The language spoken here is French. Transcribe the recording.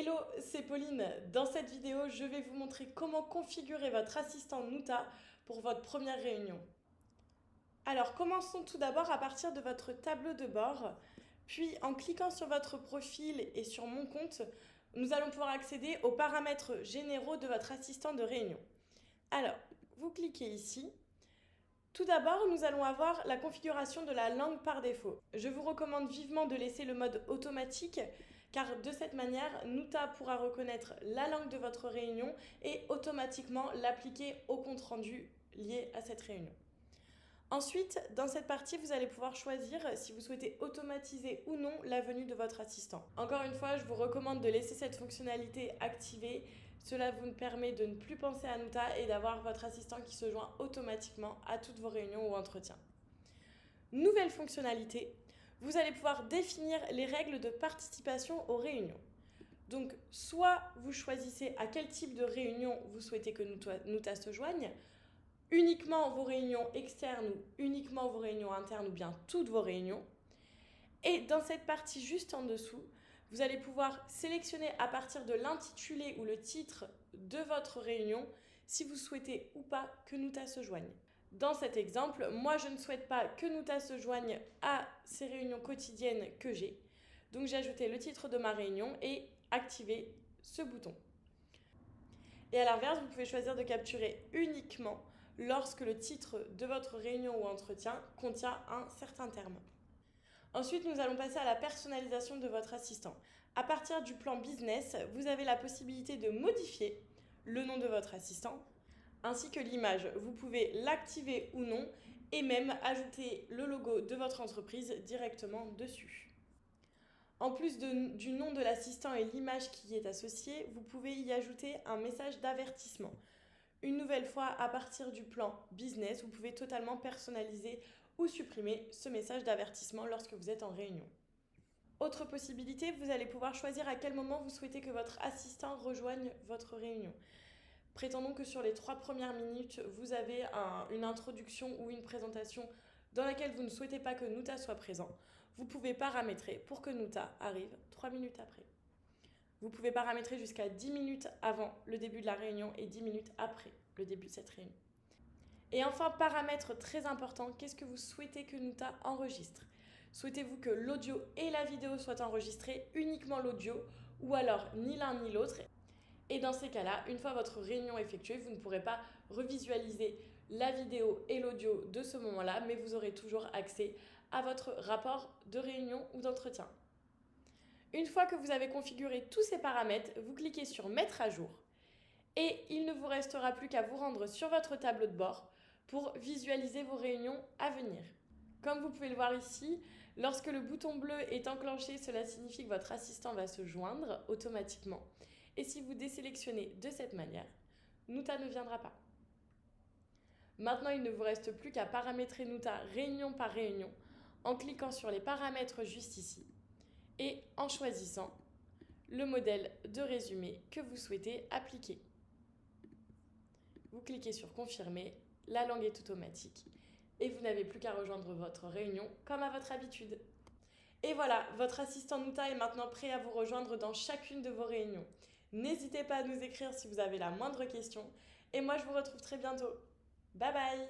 Hello, c'est Pauline. Dans cette vidéo, je vais vous montrer comment configurer votre assistant Nuta pour votre première réunion. Alors, commençons tout d'abord à partir de votre tableau de bord. Puis, en cliquant sur votre profil et sur Mon compte, nous allons pouvoir accéder aux paramètres généraux de votre assistant de réunion. Alors, vous cliquez ici. Tout d'abord, nous allons avoir la configuration de la langue par défaut. Je vous recommande vivement de laisser le mode automatique car de cette manière, Nuta pourra reconnaître la langue de votre réunion et automatiquement l'appliquer au compte-rendu lié à cette réunion. Ensuite, dans cette partie, vous allez pouvoir choisir si vous souhaitez automatiser ou non la venue de votre assistant. Encore une fois, je vous recommande de laisser cette fonctionnalité activée. Cela vous permet de ne plus penser à Nuta et d'avoir votre assistant qui se joint automatiquement à toutes vos réunions ou entretiens. Nouvelle fonctionnalité, vous allez pouvoir définir les règles de participation aux réunions. Donc, soit vous choisissez à quel type de réunion vous souhaitez que Nuta se joigne, uniquement vos réunions externes ou uniquement vos réunions internes ou bien toutes vos réunions. Et dans cette partie juste en dessous, vous allez pouvoir sélectionner à partir de l'intitulé ou le titre de votre réunion si vous souhaitez ou pas que Nuta se joigne. Dans cet exemple, moi je ne souhaite pas que Nuta se joigne à ces réunions quotidiennes que j'ai. Donc j'ai ajouté le titre de ma réunion et activé ce bouton. Et à l'inverse, vous pouvez choisir de capturer uniquement lorsque le titre de votre réunion ou entretien contient un certain terme. Ensuite, nous allons passer à la personnalisation de votre assistant. À partir du plan business, vous avez la possibilité de modifier le nom de votre assistant ainsi que l'image. Vous pouvez l'activer ou non et même ajouter le logo de votre entreprise directement dessus. En plus du nom de l'assistant et l'image qui y est associée, vous pouvez y ajouter un message d'avertissement. Une nouvelle fois, à partir du plan business, vous pouvez totalement personnaliser ou supprimer ce message d'avertissement lorsque vous êtes en réunion. Autre possibilité, vous allez pouvoir choisir à quel moment vous souhaitez que votre assistant rejoigne votre réunion. Prétendons que sur les 3 premières minutes, vous avez une introduction ou une présentation dans laquelle vous ne souhaitez pas que Nuta soit présent. Vous pouvez paramétrer pour que Nuta arrive 3 minutes après. Vous pouvez paramétrer jusqu'à 10 minutes avant le début de la réunion et 10 minutes après le début de cette réunion. Et enfin, paramètre très important, qu'est-ce que vous souhaitez que Nuta enregistre ? Souhaitez-vous que l'audio et la vidéo soient enregistrés, uniquement l'audio, ou alors ni l'un ni l'autre ? Et dans ces cas-là, une fois votre réunion effectuée, vous ne pourrez pas revisualiser la vidéo et l'audio de ce moment-là, mais vous aurez toujours accès à votre rapport de réunion ou d'entretien. Une fois que vous avez configuré tous ces paramètres, vous cliquez sur Mettre à jour et il ne vous restera plus qu'à vous rendre sur votre tableau de bord pour visualiser vos réunions à venir. Comme vous pouvez le voir ici, lorsque le bouton bleu est enclenché, cela signifie que votre assistant va se joindre automatiquement. Et si vous désélectionnez de cette manière, Nuta ne viendra pas. Maintenant, il ne vous reste plus qu'à paramétrer Nuta réunion par réunion en cliquant sur les paramètres juste ici et en choisissant le modèle de résumé que vous souhaitez appliquer. Vous cliquez sur Confirmer, la langue est automatique et vous n'avez plus qu'à rejoindre votre réunion comme à votre habitude. Et voilà, votre assistant Nuta est maintenant prêt à vous rejoindre dans chacune de vos réunions. N'hésitez pas à nous écrire si vous avez la moindre question et moi je vous retrouve très bientôt. Bye bye!